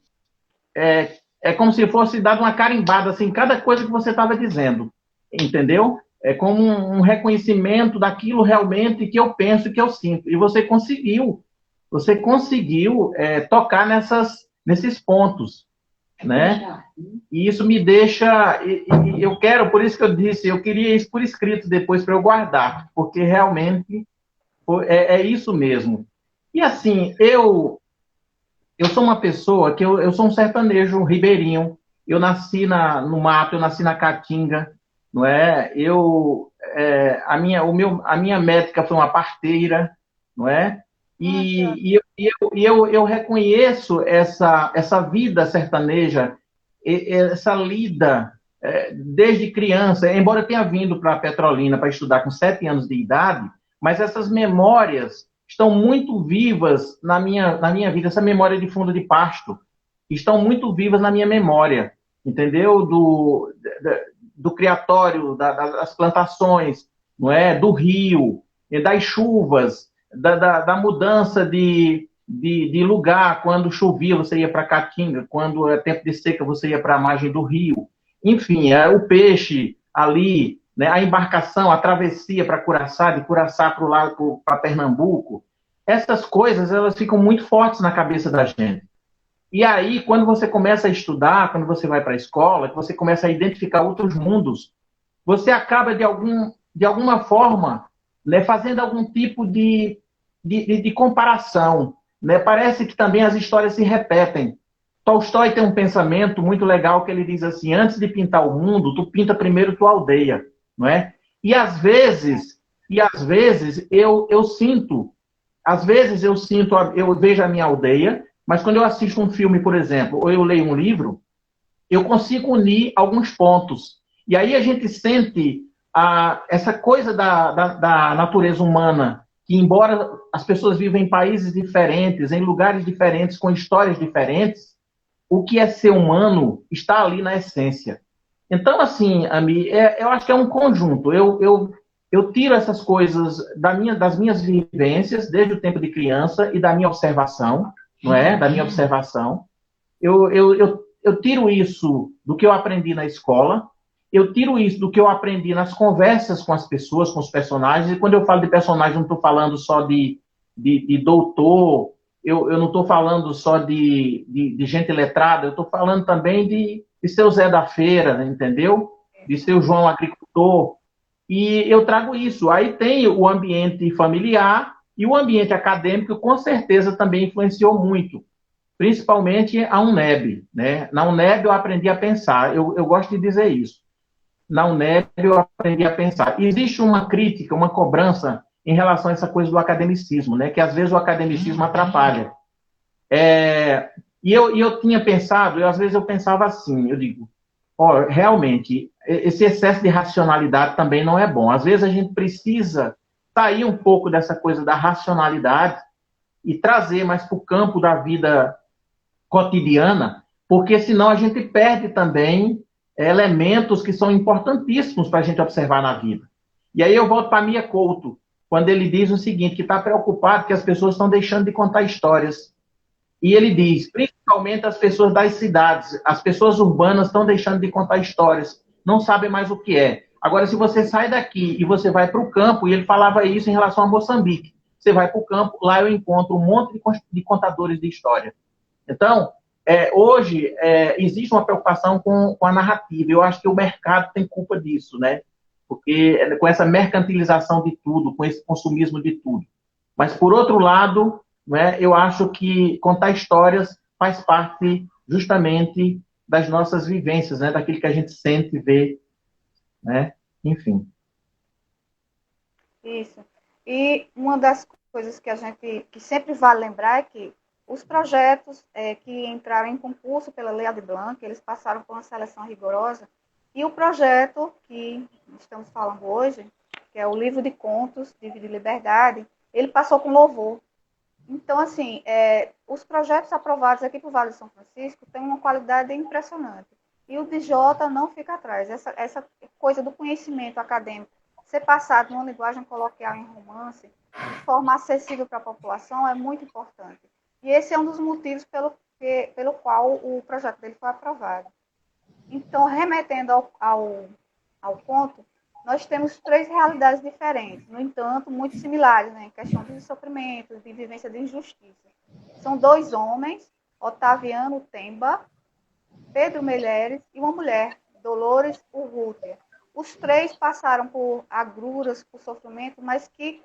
é como se fosse dado uma carimbada assim, cada coisa que você estava dizendo, entendeu? É como um reconhecimento daquilo realmente que eu penso, que eu sinto, e você conseguiu tocar nesses pontos, né? E isso me deixa, eu quero, por isso que eu disse, eu queria isso por escrito depois para eu guardar, porque realmente é isso mesmo. E assim, eu sou uma pessoa que eu sou um sertanejo ribeirinho, eu nasci no mato, eu nasci na caatinga, não é? A minha médica foi uma parteira, não é? E eu reconheço essa vida sertaneja, essa lida desde criança, embora eu tenha vindo para Petrolina para estudar com 7 anos de idade, mas essas memórias estão muito vivas na minha vida, essa memória de fundo de pasto, estão muito vivas na minha memória, entendeu? Do criatório, das plantações, não é? Do rio, das chuvas, da mudança de lugar, quando chovia você ia para a Caatinga, quando é tempo de seca você ia para a margem do rio, enfim, o peixe ali, né, a embarcação, a travessia para Curaçá, de Curaçá para o lado para Pernambuco, essas coisas elas ficam muito fortes na cabeça da gente. E aí, quando você começa a estudar, quando você vai para a escola, que você começa a identificar outros mundos, você acaba, de alguma forma, né, fazendo algum tipo de comparação. Né? Parece que também as histórias se repetem. Tolstói tem um pensamento muito legal que ele diz assim, antes de pintar o mundo, tu pinta primeiro tua aldeia. Não é? E às vezes eu sinto, eu vejo a minha aldeia, mas quando eu assisto um filme, por exemplo, ou eu leio um livro, eu consigo unir alguns pontos. E aí a gente sente essa coisa da natureza humana, que embora as pessoas vivam em países diferentes, em lugares diferentes, com histórias diferentes, o que é ser humano está ali na essência. Então, assim, Ami, eu acho que é um conjunto. eu tiro essas coisas das minhas vivências, desde o tempo de criança, e da minha observação, não é? Da minha observação. Eu tiro isso do que eu aprendi na escola, eu tiro isso do que eu aprendi nas conversas com as pessoas, com os personagens, e quando eu falo de personagem, não estou falando só de doutor, eu não estou falando só de gente letrada, eu estou falando também de seu Zé da Feira, entendeu? De seu João agricultor. E eu trago isso. Aí tem o ambiente familiar e o ambiente acadêmico, com certeza, também influenciou muito, principalmente a UNEB, né? Na UNEB eu aprendi a pensar, eu gosto de dizer isso. Na UNEB eu aprendi a pensar. Existe uma crítica, uma cobrança em relação a essa coisa do academicismo, né? Que às vezes o academicismo atrapalha. E eu tinha pensado, às vezes eu pensava assim, eu digo, realmente, esse excesso de racionalidade também não é bom. Às vezes a gente precisa sair um pouco dessa coisa da racionalidade e trazer mais para o campo da vida cotidiana, porque senão a gente perde também elementos que são importantíssimos para a gente observar na vida. E aí eu volto para Mia Couto, quando ele diz o seguinte, que está preocupado que as pessoas estão deixando de contar histórias. E ele diz, principalmente as pessoas das cidades, as pessoas urbanas estão deixando de contar histórias, não sabem mais o que é. Agora, se você sai daqui e você vai para o campo, e ele falava isso em relação a Moçambique, você vai para o campo, lá eu encontro um monte de contadores de história. Então, hoje, existe uma preocupação com a narrativa. Eu acho que o mercado tem culpa disso, né? Porque com essa mercantilização de tudo, com esse consumismo de tudo. Mas, por outro lado, né, eu acho que contar histórias faz parte justamente das nossas vivências, né? Daquilo que a gente sente, vê, né? Enfim. Isso. E uma das coisas que sempre vale lembrar é que os projetos que entraram em concurso pela Lei Aldir Blanc, eles passaram por uma seleção rigorosa, e o projeto que estamos falando hoje, que é o livro de contos de Vida e Liberdade, ele passou com louvor. Então, assim, os projetos aprovados aqui para o Vale de São Francisco têm uma qualidade impressionante. E o DJ não fica atrás. Essa coisa do conhecimento acadêmico ser passado numa linguagem coloquial em romance, de forma acessível para a população, é muito importante. E esse é um dos motivos pelo qual o projeto dele foi aprovado. Então, remetendo ao conto, nós temos 3 realidades diferentes, no entanto, muito similares, né, em questão de sofrimento, de vivência de injustiça. São 2 homens, Otaviano Temba, Pedro Meireles e uma mulher, Dolores Urrutia. Os 3 passaram por agruras, por sofrimento, mas que,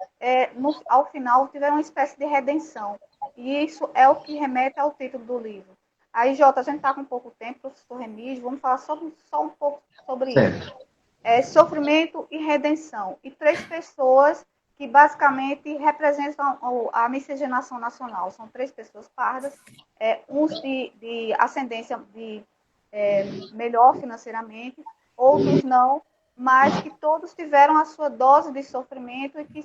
ao final, tiveram uma espécie de redenção. E isso é o que remete ao título do livro. Aí, Jota, a gente está com pouco tempo, professor Remígio, vamos falar só um pouco sobre isso. Sofrimento e redenção. E 3 pessoas que basicamente representam a miscigenação nacional. São 3 pessoas pardas, uns de ascendência melhor financeiramente, outros não, mas que todos tiveram a sua dose de sofrimento e que,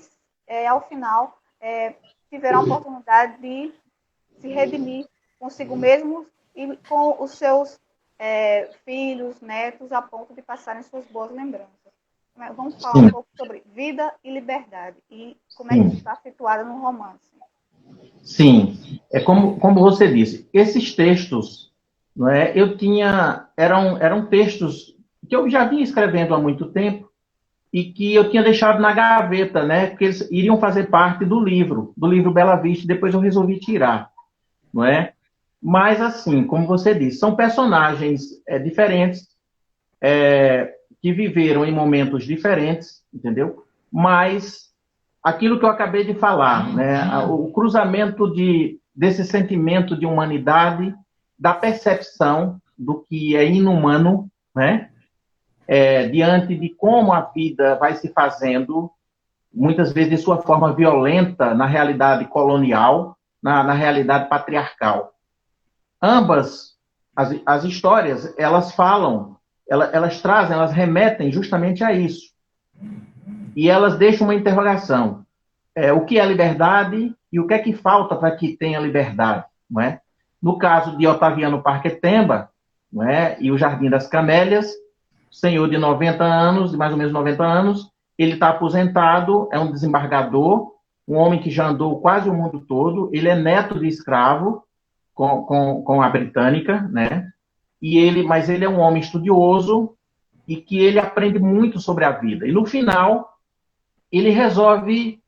ao final, tiveram a oportunidade de se redimir consigo mesmos e com os seus filhos, netos, a ponto de passarem suas boas lembranças. Vamos falar um pouco sobre vida e liberdade e como é que está situada no romance. Sim, como você disse, esses textos, não é, eram textos que eu já vinha escrevendo há muito tempo e que eu tinha deixado na gaveta, né, porque eles iriam fazer parte do livro Bela Vista, depois eu resolvi tirar, não é? Mas, assim, como você disse, são personagens diferentes, que viveram em momentos diferentes, entendeu? Mas aquilo que eu acabei de falar, né, o cruzamento desse sentimento de humanidade, da percepção do que é inumano, né, diante de como a vida vai se fazendo, muitas vezes de sua forma violenta, na realidade colonial, na realidade patriarcal. Ambas as histórias, elas falam, elas trazem, elas remetem justamente a isso. E elas deixam uma interrogação. O que é liberdade e o que é que falta para que tenha liberdade? Não é? No caso de Otaviano Parquetemba, não é? E o Jardim das Camélias, senhor de 90 anos, de mais ou menos 90 anos, ele está aposentado, é um desembargador, um homem que já andou quase o mundo todo, ele é neto de escravo com a britânica, né? Mas ele é um homem estudioso e que ele aprende muito sobre a vida. E no final, ele resolve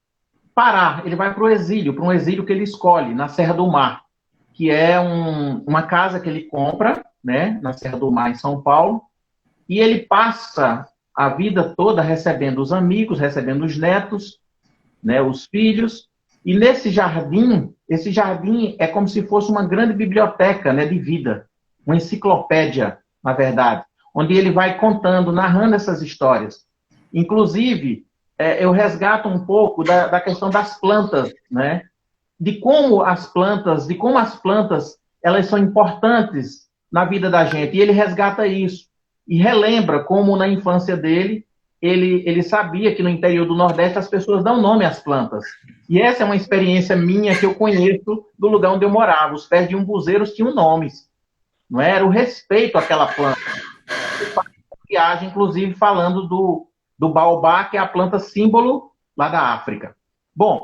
parar, ele vai para um exílio que ele escolhe, na Serra do Mar, que é uma casa que ele compra, né, na Serra do Mar, em São Paulo, e ele passa a vida toda recebendo os amigos, recebendo os netos, né, os filhos, e esse jardim é como se fosse uma grande biblioteca, né, de vida, uma enciclopédia, na verdade, onde ele vai contando, narrando essas histórias. Inclusive, eu resgato um pouco da questão das plantas, né, de como as plantas, elas são importantes na vida da gente, e ele resgata isso, e relembra como na infância dele, ele sabia que no interior do Nordeste as pessoas dão nome às plantas. E essa é uma experiência minha que eu conheço do lugar onde eu morava. Os pés de umbuzeiros tinham nomes. Não era o respeito àquela planta. Viagem, inclusive, falando do baobá, que é a planta símbolo lá da África. Bom,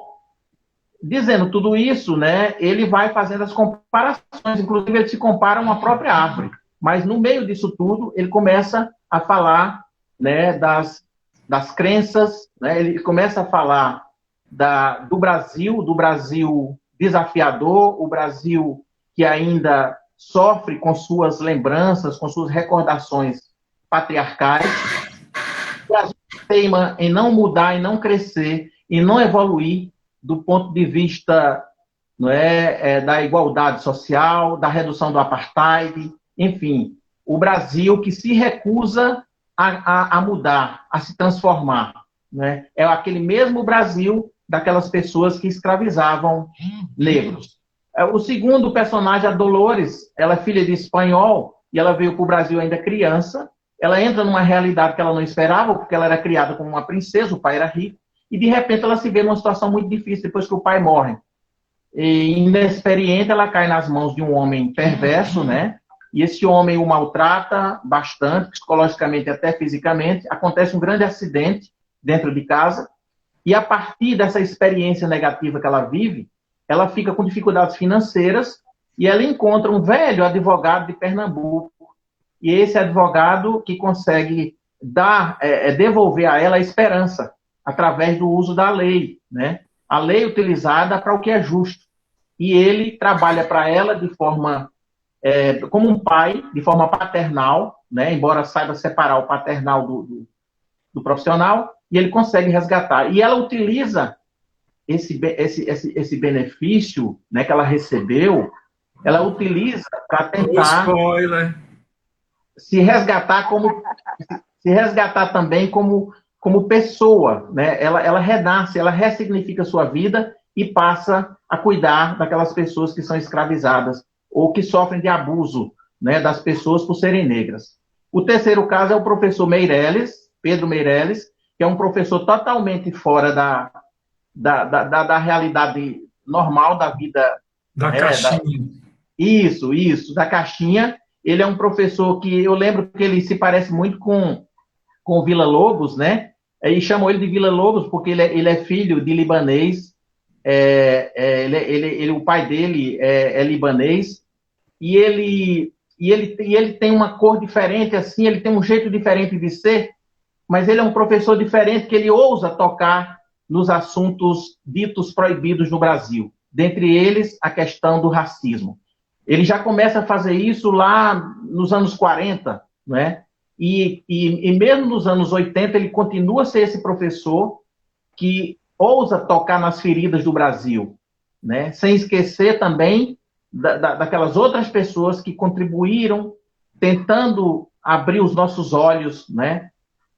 dizendo tudo isso, né, ele vai fazendo as comparações. Inclusive, ele se compara a uma própria árvore. Mas, no meio disso tudo, ele começa a falar, né, das crenças, né? Ele começa a falar do Brasil desafiador, o Brasil que ainda sofre com suas lembranças, com suas recordações patriarcais. O Brasil teima em não mudar, em não crescer, em não evoluir do ponto de vista, não da igualdade social, da redução do apartheid, enfim, o Brasil que se recusa a mudar, a se transformar, né? É aquele mesmo Brasil daquelas pessoas que escravizavam negros. O segundo personagem, a Dolores, ela é filha de espanhol e ela veio para o Brasil ainda criança. Ela entra numa realidade que ela não esperava, porque ela era criada como uma princesa, o pai era rico, e de repente ela se vê numa situação muito difícil depois que o pai morre. E, inexperiente, ela cai nas mãos de um homem perverso, né? E esse homem o maltrata bastante, psicologicamente e até fisicamente. Acontece um grande acidente dentro de casa. E a partir dessa experiência negativa que ela vive, ela fica com dificuldades financeiras e ela encontra um velho advogado de Pernambuco. E esse advogado que consegue devolver a ela a esperança através do uso da lei, né? A lei utilizada para o que é justo. E ele trabalha para ela de forma... como um pai, de forma paternal, né, embora saiba separar o paternal do profissional, e ele consegue resgatar. E ela utiliza esse benefício, né, que ela recebeu, ela utiliza para tentar se resgatar também como pessoa, né? Ela renasce, ela ressignifica a sua vida e passa a cuidar daquelas pessoas que são escravizadas ou que sofrem de abuso, né, das pessoas por serem negras. O terceiro caso é o professor Meirelles, Pedro Meirelles, que é um professor totalmente fora da realidade normal da vida. Da caixinha. Isso, da caixinha. Ele é um professor que eu lembro que ele se parece muito com o Villa-Lobos, né? E chamam ele de Villa-Lobos porque ele é filho de libanês. O pai dele é libanês, e ele tem uma cor diferente, assim, ele tem um jeito diferente de ser, mas ele é um professor diferente que ele ousa tocar nos assuntos ditos proibidos no Brasil, dentre eles a questão do racismo. Ele já começa a fazer isso lá nos anos 40, né? E mesmo nos anos 80 ele continua a ser esse professor que ousa tocar nas feridas do Brasil, né? Sem esquecer também daquelas outras pessoas que contribuíram tentando abrir os nossos olhos, né,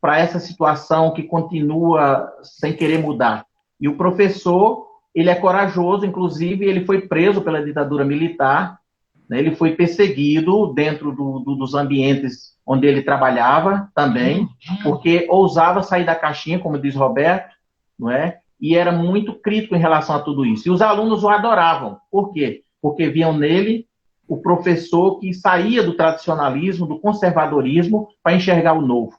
para essa situação que continua sem querer mudar. E o professor, ele é corajoso, inclusive ele foi preso pela ditadura militar, né? Ele foi perseguido dentro dos ambientes onde ele trabalhava também, porque ousava sair da caixinha, como diz Roberto, não é? E era muito crítico em relação a tudo isso. E os alunos o adoravam. Por quê? Porque viam nele o professor que saía do tradicionalismo, do conservadorismo, para enxergar o novo.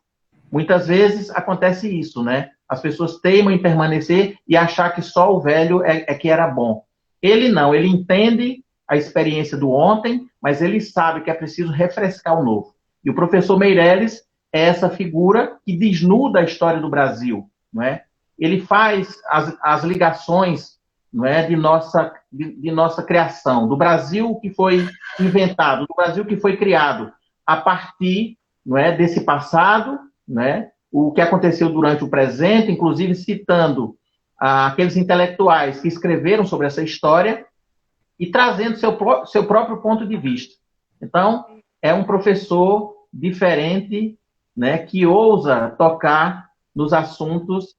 Muitas vezes acontece isso, né? as pessoas teimam em permanecer e achar que só o velho é que era bom. Ele não, ele entende a experiência do ontem, mas ele sabe que é preciso refrescar o novo. E o professor Meirelles é essa figura que desnuda a história do Brasil, não é? Ele faz as ligações, não é, de nossa criação, do Brasil que foi inventado, do Brasil que foi criado, a partir, não é, desse passado, não é, o que aconteceu durante o presente, inclusive citando aqueles intelectuais que escreveram sobre essa história e trazendo seu próprio ponto de vista. Então, é um professor diferente, né, que ousa tocar nos assuntos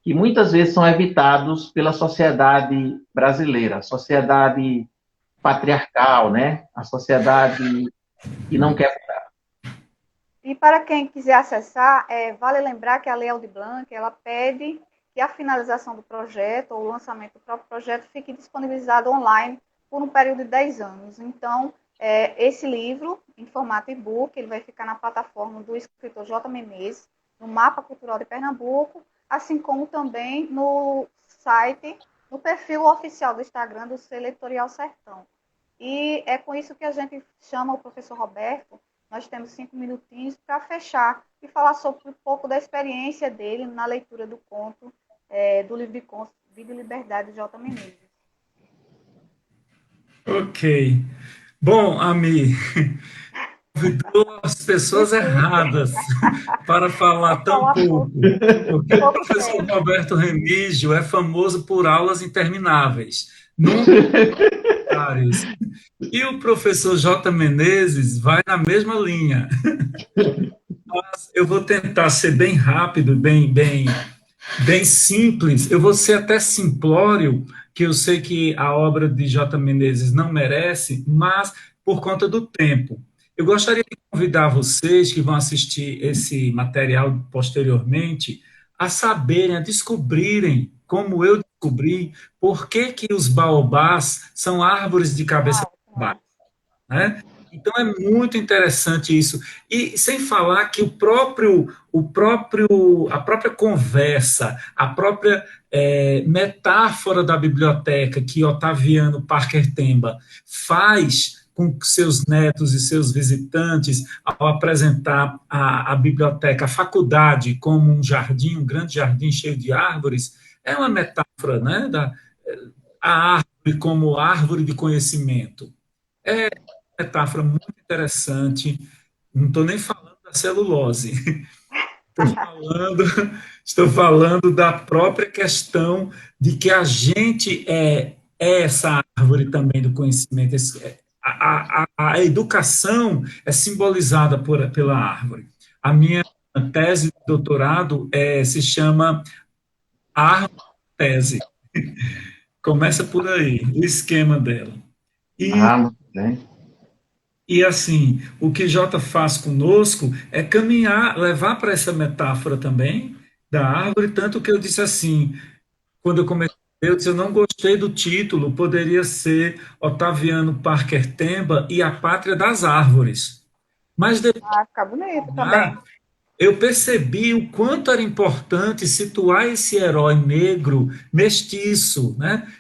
que muitas vezes são evitados pela sociedade brasileira, a sociedade patriarcal, né, a sociedade que não quer mudar. E para quem quiser acessar, vale lembrar que a Lei Aldir Blanc, ela pede que a finalização do projeto ou o lançamento do próprio projeto fique disponibilizado online por um período de 10 anos. Então, esse livro, em formato e-book, ele vai ficar na plataforma do escritor J. Menezes, no Mapa Cultural de Pernambuco, assim como também no site, no perfil oficial do Instagram do Selo Editorial Sertão. E é com isso que a gente chama o professor Roberto. Nós temos 5 minutinhos para fechar e falar sobre um pouco da experiência dele na leitura do conto, do livro de contos Vida e Liberdade, de J. Menezes. Ok. Bom, Ami, convidou as pessoas erradas para falar tão pouco, porque o professor Roberto Remígio é famoso por aulas intermináveis, nunca vários. E o professor J. Menezes vai na mesma linha. Mas eu vou tentar ser bem rápido, bem simples. Eu vou ser até simplório, que eu sei que a obra de J. Menezes não merece, mas por conta do tempo. Eu gostaria de convidar vocês que vão assistir esse material posteriormente a saberem, a descobrirem, como eu descobri, por que os baobás são árvores de cabeça baixa, né? Então é muito interessante isso. E sem falar que a própria conversa, a própria metáfora da biblioteca que Otaviano Parker Temba faz com seus netos e seus visitantes ao apresentar a biblioteca, a faculdade como um jardim, um grande jardim cheio de árvores, é uma metáfora, né, a árvore como árvore de conhecimento. É metáfora muito interessante. Não estou nem falando da celulose. Estou falando da própria questão de que a gente é essa árvore também do conhecimento. A educação é simbolizada pela árvore. A minha tese de doutorado se chama Árvore Tese. Começa por aí, o esquema dela. Muito bem. E assim, o que Jota faz conosco é caminhar, levar para essa metáfora também da árvore, tanto que eu disse assim, quando eu comecei, eu disse, eu não gostei do título, poderia ser Otaviano Parker Temba e a Pátria das Árvores. Mas depois fica bonito também. Eu percebi o quanto era importante situar esse herói negro, mestiço, né,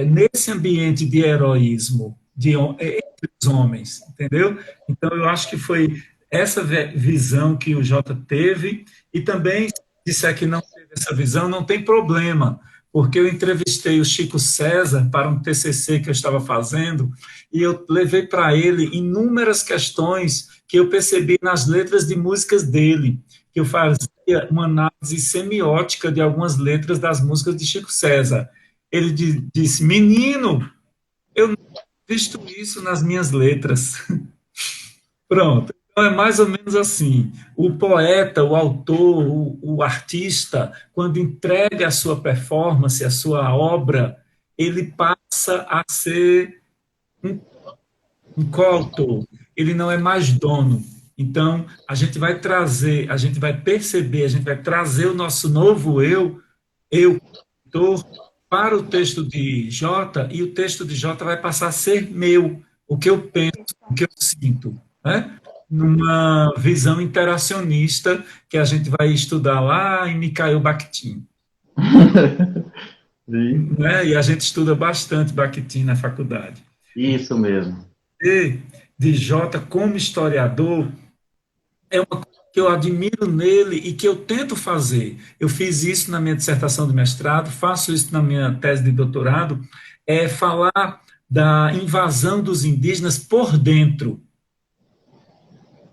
nesse ambiente de heroísmo entre os homens, entendeu? Então, eu acho que foi essa visão que o Jota teve, e também, se disser que não teve essa visão, não tem problema, porque eu entrevistei o Chico César para um TCC que eu estava fazendo, e eu levei para ele inúmeras questões que eu percebi nas letras de músicas dele, que eu fazia uma análise semiótica de algumas letras das músicas de Chico César. Ele disse, menino, eu não visto isso nas minhas letras. Pronto. Então é mais ou menos assim. O poeta, o autor, o artista, quando entrega a sua performance, a sua obra, ele passa a ser um coautor. Ele não é mais dono. Então, a gente vai trazer, a gente vai perceber, a gente vai trazer o nosso novo eu, autor, para o texto de Jota, e o texto de Jota vai passar a ser meu, o que eu penso, o que eu sinto, né? numa visão interacionista que a gente vai estudar lá em Mikhail Bakhtin. Sim, Né? E a gente estuda bastante Bakhtin na faculdade. isso mesmo. E de Jota como historiador é uma coisa que eu admiro nele e que eu tento fazer. Eu fiz isso na minha dissertação de mestrado, faço isso na minha tese de doutorado, é falar da invasão dos indígenas por dentro.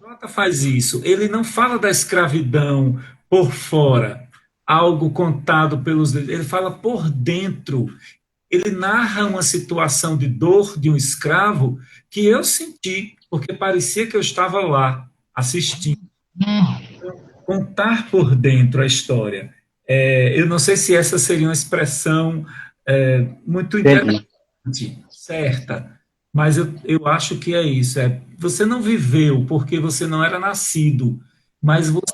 Jota faz isso. Ele não fala da escravidão por fora, algo contado pelos. Ele fala por dentro. Ele narra uma situação de dor de um escravo que eu senti, porque parecia que eu estava lá, assistindo. Contar por dentro a história. Eu não sei se essa seria uma expressão muito Entendi. interessante, certa, mas eu acho que é isso. Você não viveu porque você não era nascido, mas você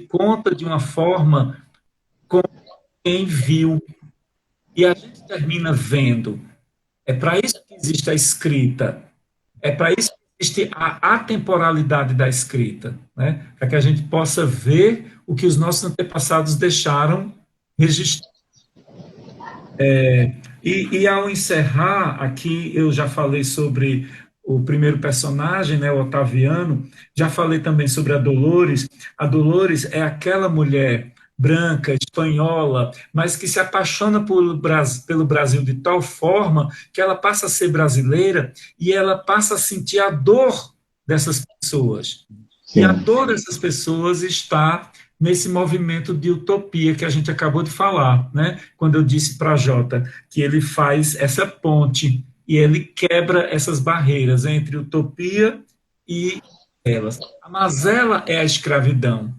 conta de uma forma como quem viu. E a gente termina vendo. É para isso que existe a escrita. É para isso que existe a atemporalidade da escrita, né? Para que a gente possa ver o que os nossos antepassados deixaram registrado. E ao encerrar, aqui eu já falei sobre o primeiro personagem, né, o Otaviano, já falei também sobre a Dolores. A Dolores é aquela mulher branca, espanhola, mas que se apaixona pelo Brasil de tal forma que ela passa a ser brasileira e ela passa a sentir a dor dessas pessoas. E a Sim, dor dessas pessoas está nesse movimento de utopia que a gente acabou de falar, né? Quando eu disse para a Jota que ele faz essa ponte e ele quebra essas barreiras entre utopia e elas. A mazela é a escravidão.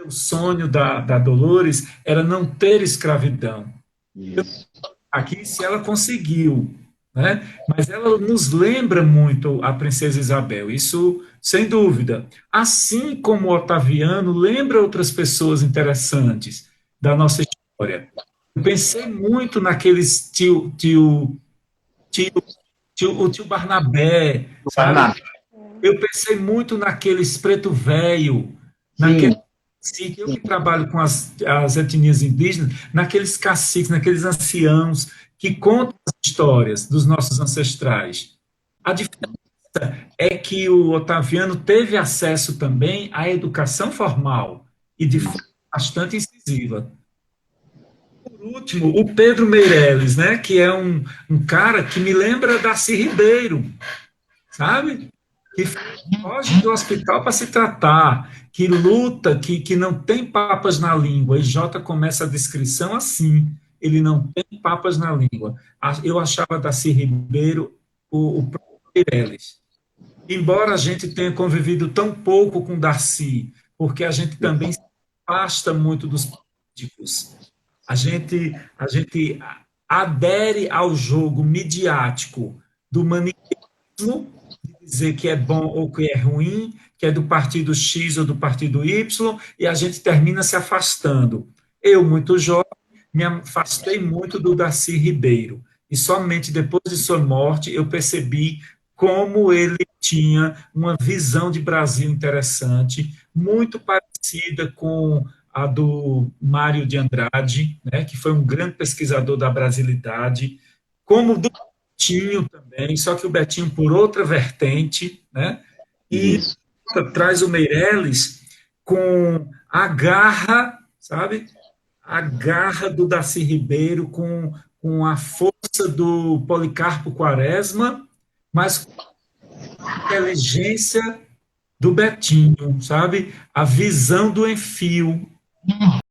O sonho da Dolores era não ter escravidão. isso. Aqui, se ela conseguiu, né? Mas ela nos lembra muito a Princesa Isabel, isso sem dúvida. Assim como o Otaviano lembra outras pessoas interessantes da nossa história. Eu pensei muito naqueles tio, o tio Barnabé, Do sabe? Paraná. Eu pensei muito naqueles preto velho, naquele Sim, cacique, eu que trabalho com as etnias indígenas, naqueles caciques, naqueles anciãos que contam as histórias dos nossos ancestrais. A diferença é que o Otaviano teve acesso também à educação formal e de forma bastante incisiva. Por último, o Pedro Meirelles, né, que é um cara que me lembra Darcy Ribeiro, sabe? Que foge do hospital para se tratar, que luta, que não tem papas na língua. E Jota começa a descrição assim: ele não tem papas na língua. Eu achava Darcy Ribeiro o próprio Meirelles. Embora a gente tenha convivido tão pouco com Darcy, porque a gente também se afasta muito dos políticos. A gente adere ao jogo midiático do maniqueísmo, de dizer que é bom ou que é ruim, que é do partido X ou do partido Y, e a gente termina se afastando. Eu, muito jovem, me afastei muito do Darcy Ribeiro, e somente depois de sua morte eu percebi como ele tinha uma visão de Brasil interessante, muito parecida com a do Mário de Andrade, né, que foi um grande pesquisador da brasilidade, como do Betinho também, só que o Betinho por outra vertente, né, e isso. traz o Meirelles com a garra, sabe, a garra do Darcy Ribeiro, com a força do Policarpo Quaresma, mas com a inteligência do Betinho, sabe, a visão do Enfio,